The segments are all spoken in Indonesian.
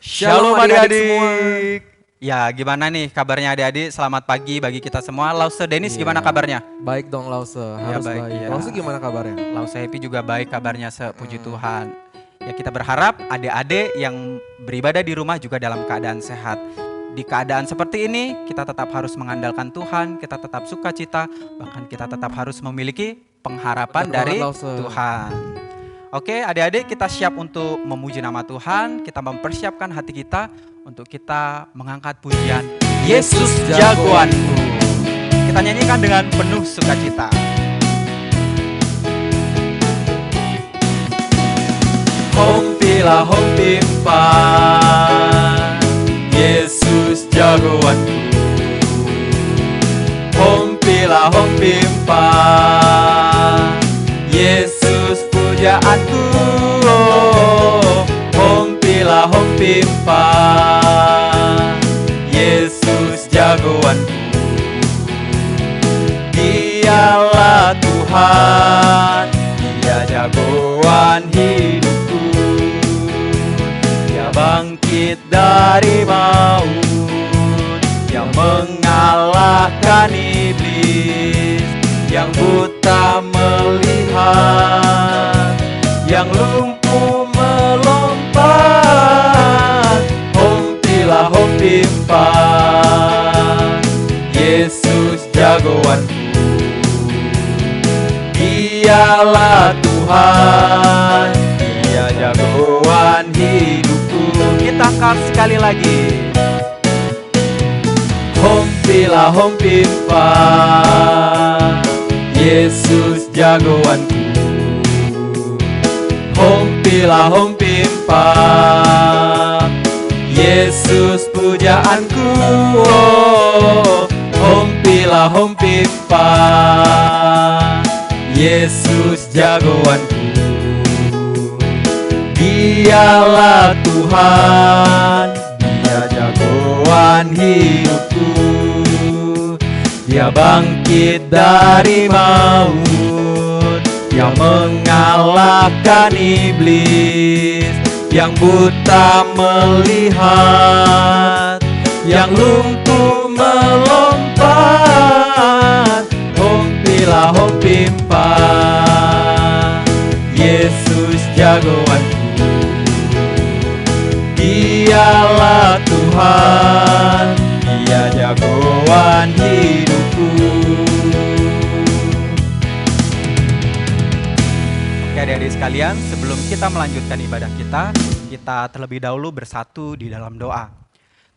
Shalom adik-adik semua. adik-adik. Ya, gimana nih kabarnya adik-adik? Selamat pagi bagi kita semua. Lause Denis gimana kabarnya? Baik dong Lause, Ya harus baik baik. ya. Lause gimana kabarnya? Lause Happy juga baik kabarnya, sepuji Tuhan. Ya, kita berharap adik-adik yang beribadah di rumah juga dalam keadaan sehat. Di keadaan seperti ini, kita tetap harus mengandalkan Tuhan, kita tetap sukacita, bahkan kita tetap harus memiliki pengharapan Benar dari banget, Lause. Tuhan. Oke, adik-adik, kita siap untuk memuji nama Tuhan. Kita mempersiapkan hati kita untuk kita mengangkat pujian Yesus Jagoanku. Kita nyanyikan dengan penuh sukacita. Hompilah hompimpan, Yesus jagoanku. Hompilah hompimpan, Yesus pujaanku. Hompilah hompimpan, Yesus jagoanku. Dialah Tuhan, Dia jagoan hidupku. Dia bangkit dari maut, yang mengalahkan iblis, yang buta melihat, yang lumpuh melompat. Hompilah hompimpan, Yesus jagoanku. Dialah Tuhan, Dia jagoan hidupku. Kita angkat sekali lagi. Hompilah hompimpan, Yesus jagoanku. Hompilah hompimpan, Yesus pujaanku. Hompilah hompimpan, Yesus jagoanku. Dialah Tuhan, Dia jagoan hidupku. Dia bangkit dari maut, yang mengalahkan iblis, yang buta melihat, yang lumpuh melompat. Hompilah hompimpan, Yesus jagoanku. Dialah Tuhan, Dia jagoan hidupku. Oke adik-adik sekalian, sebelum kita melanjutkan ibadah kita terlebih dahulu bersatu di dalam doa.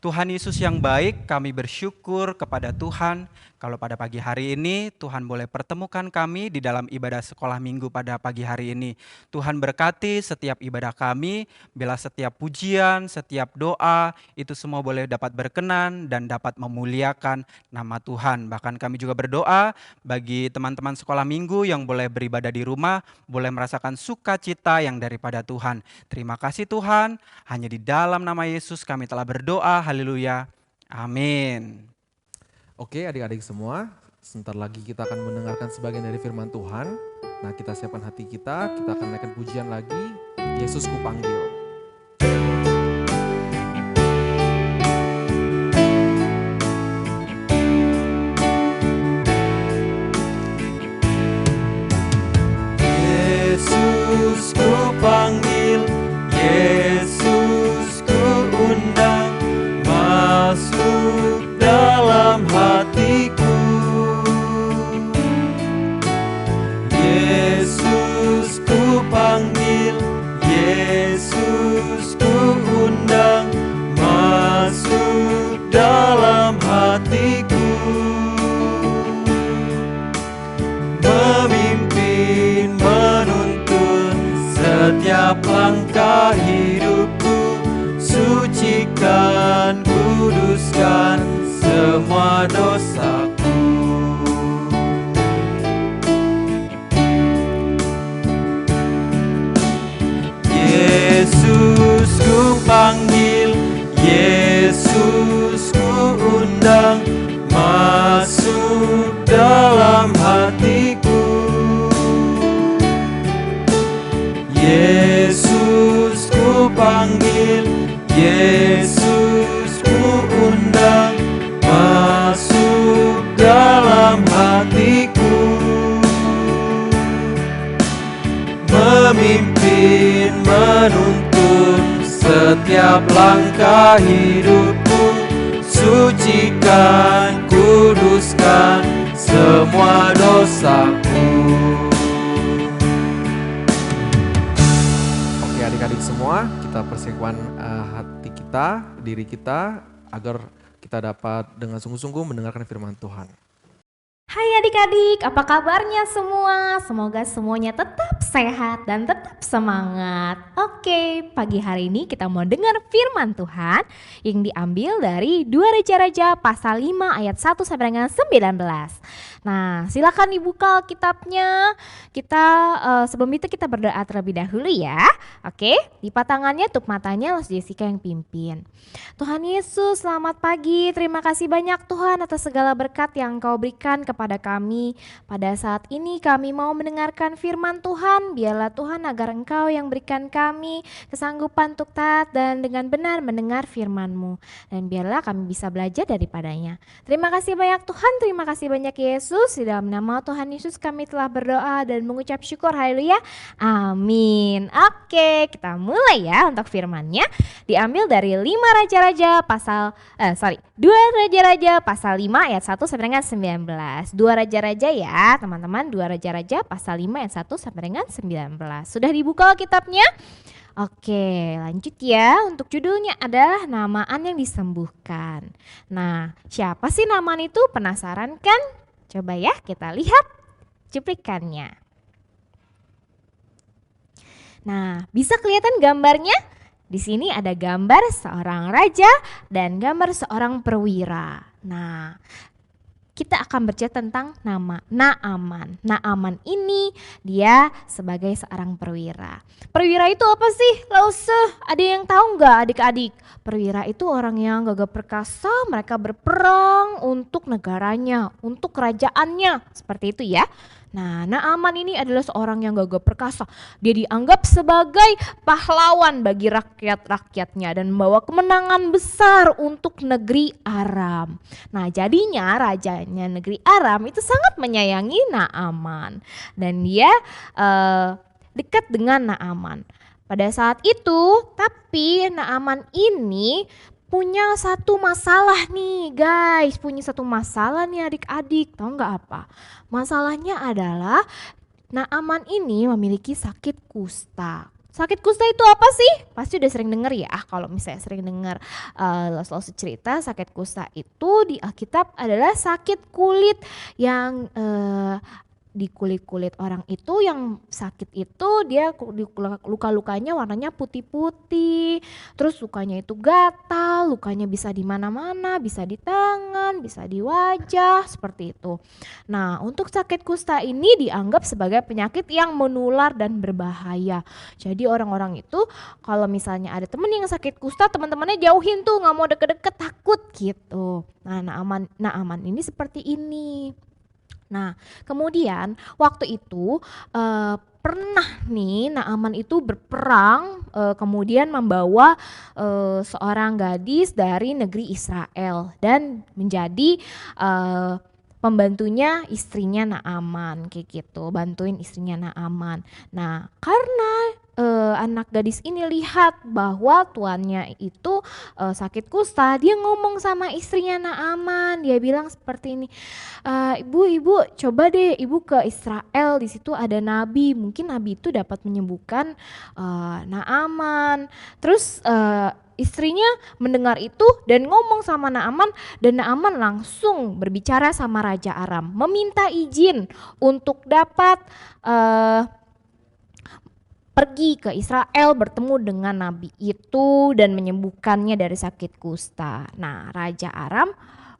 Tuhan Yesus yang baik, kami bersyukur kepada Tuhan kalau pada pagi hari ini Tuhan boleh pertemukan kami di dalam ibadah sekolah minggu pada pagi hari ini. Tuhan berkati setiap ibadah kami, bila setiap pujian, setiap doa, itu semua boleh dapat berkenan dan dapat memuliakan nama Tuhan. Bahkan kami juga berdoa bagi teman-teman sekolah minggu yang boleh beribadah di rumah, boleh merasakan sukacita yang daripada Tuhan. Terima kasih Tuhan, hanya di dalam nama Yesus kami telah berdoa. Haleluya. Amin. Oke adik-adik semua, sebentar lagi kita akan mendengarkan sebagian dari firman Tuhan. Nah kita siapkan hati kita akan naikkan pujian lagi, Yesus Kupanggil. Yesus kupanggil, Yesus kuundang, masuk dalam hatiku. Yesus kupanggil, Yesus kuundang, masuk dalam hatiku. Memimpin, menuntun setiap langkah hidupku. Sucikan, kuduskan semua dosaku. Yesus kupanggil, Yesus kuundang, masuk dalam hatiku. Yesus kupanggil, Yesus setiap langkah hidupku. Sucikan, kuduskan semua dosaku. Oke adik-adik semua, kita persiapkan hati kita, diri kita, agar kita dapat dengan sungguh-sungguh mendengarkan firman Tuhan. Hai adik-adik, apa kabarnya semua? Semoga semuanya tetap sehat dan tetap semangat. Oke, pagi hari ini kita mau dengar firman Tuhan yang diambil dari 2 Raja-Raja pasal 5 ayat 1 sampai dengan 19. Nah, silakan dibuka kitabnya. Sebelum itu kita berdoa terlebih dahulu ya. Oke, lipat tangannya, tutup matanya, langsung Jessica yang pimpin. Tuhan Yesus, selamat pagi. Terima kasih banyak Tuhan atas segala berkat yang Kau berikan kepada kami. Pada saat ini kami mau mendengarkan firman Tuhan. Biarlah Tuhan agar Engkau yang berikan kami kesanggupan untuk taat dan dengan benar mendengar firman-Mu. Dan biarlah kami bisa belajar daripadanya. Terima kasih banyak Tuhan, terima kasih banyak Yesus. Di dalam nama Tuhan Yesus kami telah berdoa dan mengucap syukur, haleluya, amin. Oke, kita mulai ya untuk firman-Nya. Diambil dari 2 Raja-Raja pasal 5 ayat 1 sampai dengan 19. 2 Raja-Raja ya teman-teman, 2 Raja-Raja pasal 5 ayat 1 sampai dengan 19. Sudah dibuka kitabnya? Oke, lanjut ya. Untuk judulnya adalah Namaan yang disembuhkan. Nah, siapa sih Naaman itu? Penasaran kan? Coba ya kita lihat cuplikannya. Nah, bisa kelihatan gambarnya? Di sini ada gambar seorang raja dan gambar seorang perwira. Nah, kita akan bercerita tentang nama Naaman. Naaman ini dia sebagai seorang perwira. Perwira itu apa sih? Ada yang tahu nggak adik-adik? Perwira itu orang yang gagah perkasa, mereka berperang untuk negaranya, untuk kerajaannya. Seperti itu ya. Nah, Naaman ini adalah seorang yang gagah perkasa. Dia dianggap sebagai pahlawan bagi rakyat-rakyatnya dan membawa kemenangan besar untuk negeri Aram. Nah, jadinya rajanya negeri Aram itu sangat menyayangi Naaman dan dia dekat dengan Naaman. Pada saat itu, tapi Naaman ini punya satu masalah nih guys, punya satu masalah nih adik-adik. Tahu nggak apa? Masalahnya adalah Naaman ini memiliki sakit kusta. Sakit kusta itu apa sih? Pasti udah sering denger ya. Kalau misalnya sering denger selalu cerita, sakit kusta itu di Alkitab adalah sakit kulit yang di kulit orang itu yang sakit itu dia luka-lukanya warnanya putih-putih, terus lukanya itu gatal, lukanya bisa di mana-mana, bisa di tangan, bisa di wajah, seperti itu. Nah, untuk sakit kusta ini dianggap sebagai penyakit yang menular dan berbahaya. Jadi orang-orang itu kalau misalnya ada temen yang sakit kusta, teman-temannya jauhin tuh, nggak mau deket-deket, takut gitu. Nah, Naaman ini seperti ini. Nah, kemudian waktu itu pernah nih Naaman itu berperang, kemudian membawa seorang gadis dari negeri Israel dan menjadi pembantunya istrinya Naaman, kayak gitu, bantuin istrinya Naaman. Nah, karena anak gadis ini lihat bahwa tuannya itu sakit kusta, dia ngomong sama istrinya Naaman, dia bilang seperti ini, ibu coba deh ibu ke Israel, di situ ada nabi, mungkin nabi itu dapat menyembuhkan Naaman. Terus istrinya mendengar itu dan ngomong sama Naaman, dan Naaman langsung berbicara sama Raja Aram, meminta izin untuk dapat pergi ke Israel bertemu dengan nabi itu dan menyembuhkannya dari sakit kusta. Nah, Raja Aram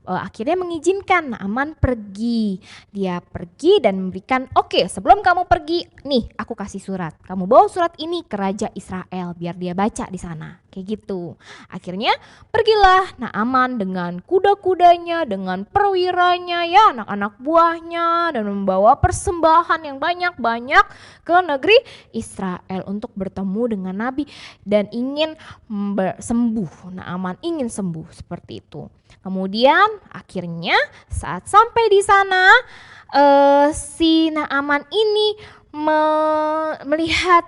akhirnya mengizinkan Naaman pergi. Dia pergi dan memberikan, oke, sebelum kamu pergi, nih aku kasih surat. Kamu bawa surat ini ke Raja Israel biar dia baca di sana. Kayak gitu. Akhirnya pergilah Naaman dengan kuda-kudanya, dengan perwiranya, ya anak-anak buahnya, dan membawa persembahan yang banyak-banyak ke negeri Israel untuk bertemu dengan Nabi dan ingin sembuh. Naaman ingin sembuh seperti itu. Kemudian akhirnya saat sampai di sana si Naaman ini melihat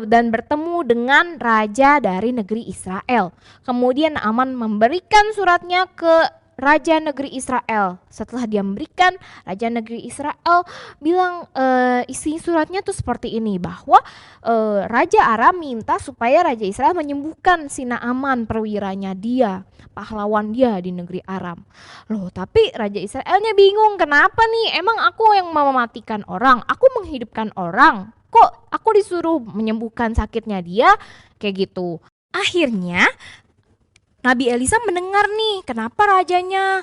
dan bertemu dengan raja dari negeri Israel. Kemudian Naaman memberikan suratnya ke raja negeri Israel. Setelah dia memberikan, raja negeri Israel bilang isi suratnya tuh seperti ini, bahwa Raja Aram minta supaya Raja Israel menyembuhkan si Naaman perwiranya dia, pahlawan dia di negeri Aram. Loh, tapi Raja Israelnya bingung, kenapa nih? Emang aku yang mau mematikan orang, aku menghidupkan orang, kok aku disuruh menyembuhkan sakitnya dia? Kayak gitu. Akhirnya Nabi Elisa mendengar nih kenapa rajanya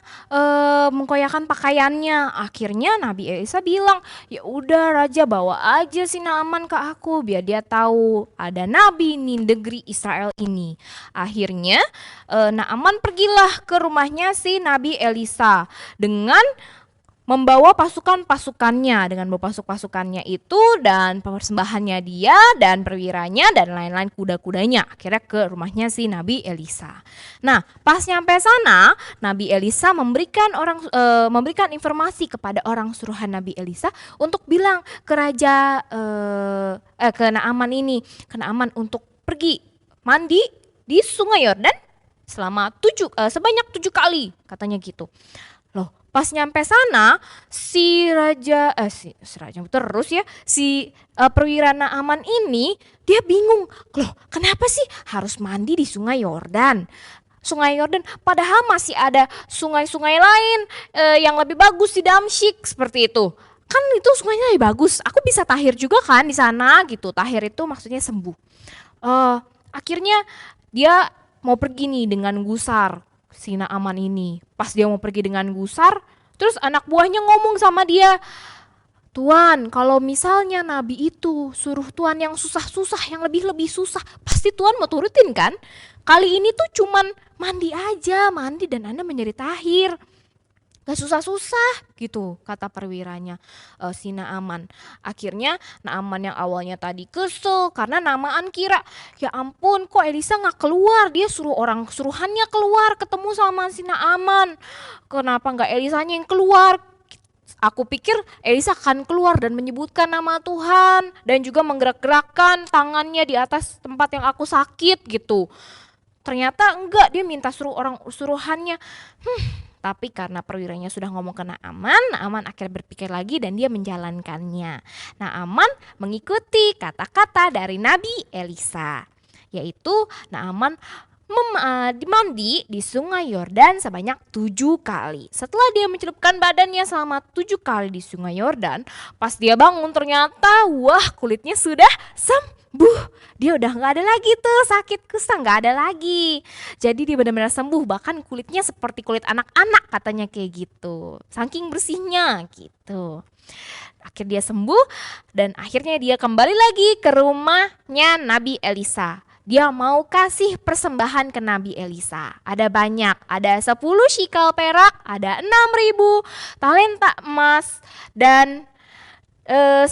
mengkoyakkan pakaiannya. Akhirnya Nabi Elisa bilang, ya udah raja, bawa aja si Naaman ke aku biar dia tahu ada nabi di negeri Israel ini. Akhirnya Naaman pergilah ke rumahnya si Nabi Elisa dengan membawa pasukannya dengan membawa pasukannya itu dan persembahannya dia dan perwiranya dan lain-lain kuda-kudanya, akhirnya ke rumahnya si Nabi Elisa. Nah, pas nyampe sana, Nabi Elisa memberikan informasi kepada orang suruhan Nabi Elisa untuk bilang ke raja ke Naaman untuk pergi mandi di Sungai Yordan sebanyak 7 kali, katanya gitu. Loh, pas nyampe sana si perwira Naaman ini dia bingung, loh kenapa sih harus mandi di Sungai Yordan? Sungai Yordan, padahal masih ada sungai-sungai lain yang lebih bagus di Damsyik, seperti itu. Kan itu sungainya lebih bagus, aku bisa tahir juga kan di sana gitu. Tahir itu maksudnya sembuh. Akhirnya dia mau pergi nih dengan gusar si Naaman ini. Pas dia mau pergi dengan gusar, terus anak buahnya ngomong sama dia, Tuan, kalau misalnya nabi itu suruh Tuan yang susah-susah, yang lebih-lebih susah, pasti Tuan mau turutin kan? Kali ini tuh cuman mandi dan Anda menjadi tahir. Gak susah-susah gitu, kata perwiranya si Naaman. Akhirnya Naaman yang awalnya tadi kesel karena Naaman kira, ya ampun kok Elisa gak keluar, dia suruh orang suruhannya keluar ketemu sama si Naaman, kenapa gak Elisanya yang keluar? Aku pikir Elisa akan keluar dan menyebutkan nama Tuhan dan juga menggerak-gerakkan tangannya di atas tempat yang aku sakit gitu. Ternyata enggak, dia minta suruh orang suruhannya. Tapi karena perwiranya sudah ngomong ke Naaman akhirnya berpikir lagi dan dia menjalankannya. Naaman mengikuti kata-kata dari Nabi Elisa, yaitu Naaman mandi di Sungai Yordan sebanyak 7 kali. Setelah dia mencelupkan badannya selama 7 kali di Sungai Yordan, pas dia bangun ternyata wah, kulitnya sudah sembuh. Dia udah gak ada lagi tuh sakit kusta, gak ada lagi. Jadi dia benar-benar sembuh, bahkan kulitnya seperti kulit anak-anak katanya kayak gitu. Saking bersihnya gitu. Akhirnya dia sembuh dan akhirnya dia kembali lagi ke rumahnya Nabi Elisa. Dia mau kasih persembahan ke Nabi Elisa. Ada banyak, ada 10 shikal perak, ada 6.000 talenta emas dan 10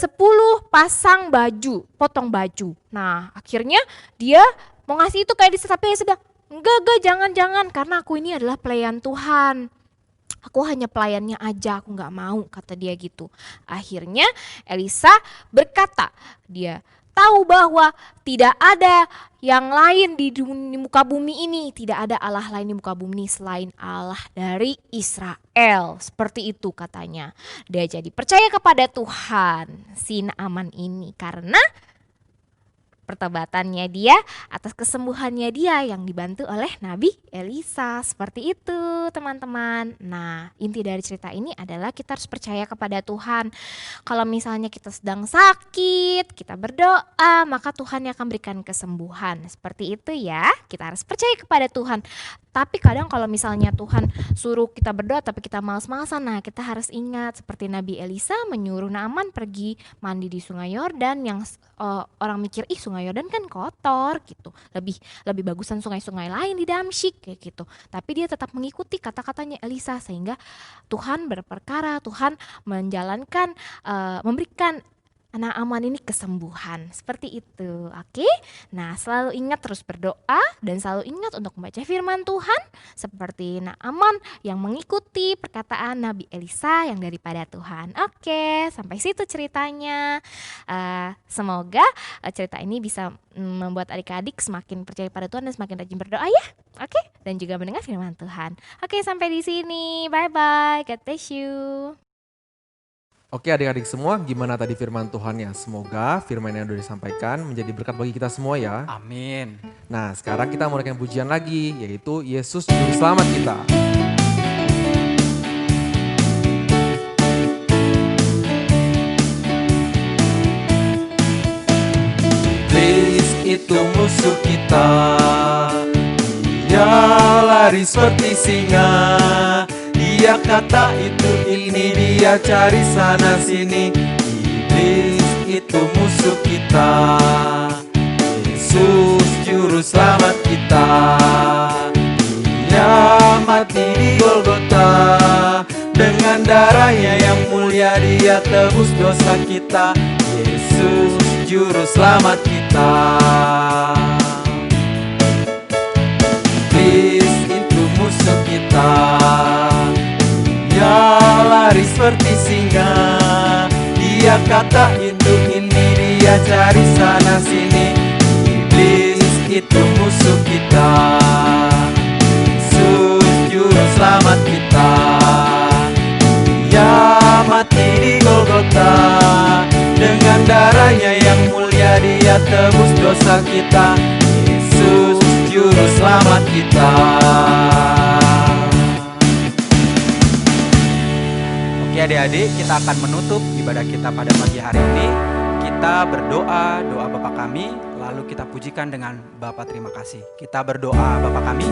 pasang baju, potong baju. Nah, akhirnya dia mau ngasih itu kayak tapi Elisa bilang, enggak, jangan, karena aku ini adalah pelayan Tuhan. Aku hanya pelayannya aja, aku gak mau, kata dia gitu. Akhirnya Elisa berkata, dia tahu bahwa tidak ada yang lain di muka bumi ini, tidak ada Allah lain di muka bumi selain Allah dari Israel. Seperti itu katanya. Dia jadi percaya kepada Tuhan si Naaman ini karena pertobatannya dia atas kesembuhannya dia yang dibantu oleh Nabi Elisa. Seperti itu teman-teman. Nah, inti dari cerita ini adalah kita harus percaya kepada Tuhan. Kalau misalnya kita sedang sakit, kita berdoa, maka Tuhan yang akan berikan kesembuhan. Seperti itu ya, kita harus percaya kepada Tuhan. Tapi kadang kalau misalnya Tuhan suruh kita berdoa tapi kita malas-malasan, nah kita harus ingat seperti Nabi Elisa menyuruh Naaman pergi mandi di Sungai Yordan yang orang mikir Sungai Yordan kan kotor gitu, lebih bagusan sungai-sungai lain di Damsyik kayak gitu. Tapi dia tetap mengikuti kata-katanya Elisa sehingga Tuhan berperkara, Tuhan menjalankan memberikan Naaman ini kesembuhan. Seperti itu, oke? Nah, selalu ingat terus berdoa dan selalu ingat untuk membaca firman Tuhan seperti Naaman yang mengikuti perkataan Nabi Elisa yang daripada Tuhan. Oke, sampai situ ceritanya. Semoga cerita ini bisa membuat adik-adik semakin percaya pada Tuhan dan semakin rajin berdoa ya. Oke, dan juga mendengar firman Tuhan. Oke, sampai di sini. Bye-bye. God bless you. Oke adik-adik semua, gimana tadi firman Tuhannya? Semoga firman yang sudah disampaikan menjadi berkat bagi kita semua ya. Amin. Nah sekarang kita mau naikkan pujian lagi, yaitu Yesus Juru Selamat kita. Iblis itu musuh kita, dia lari seperti singa. Dia kata itu ini, dia cari sana sini. Iblis itu musuh kita, Yesus Juru Selamat kita. Dia mati di Golgota, dengan darahnya yang mulia dia tebus dosa kita. Yesus Juru Selamat kita. Iblis itu musuh kita, dia lari seperti singa. Dia kata itu ini, dia cari sana sini. Iblis itu musuh kita, Yesus Juru Selamat kita. Dia mati di Golgota, dengan darahnya yang mulia dia tebus dosa kita. Yesus Juru Selamat kita. Oke adik-adik, kita akan menutup ibadah kita pada pagi hari ini. Kita berdoa, doa Bapa kami, lalu kita pujikan dengan Bapa terima kasih. Kita berdoa Bapa kami.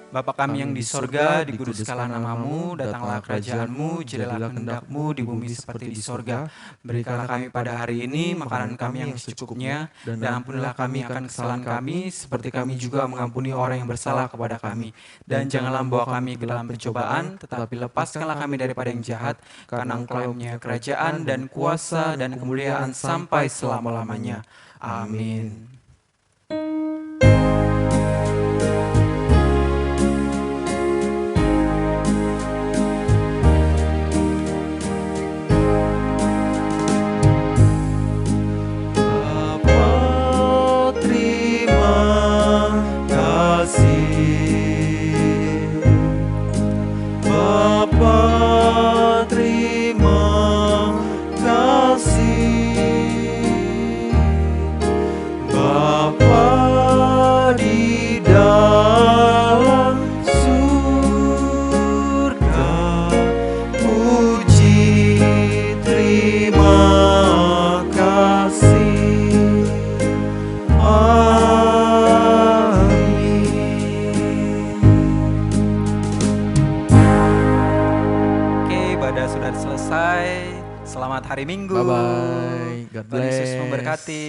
Bapa kami yang di sorga, dikuduskanlah namamu, datanglah kerajaanmu, jadilah kehendak-mu di bumi seperti di sorga. Berikanlah kami pada hari ini makanan kami yang secukupnya, dan ampunilah kami akan kesalahan kami, seperti kami juga mengampuni orang yang bersalah kepada kami. Dan janganlah membawa kami ke dalam pencobaan, tetapi lepaskanlah kami daripada yang jahat, karena Engkau yang punya kerajaan dan kuasa dan kemuliaan sampai selama-lamanya. Amin. Selamat hari Minggu. Bye-bye. God Tuhan Yesus bless. memberkati.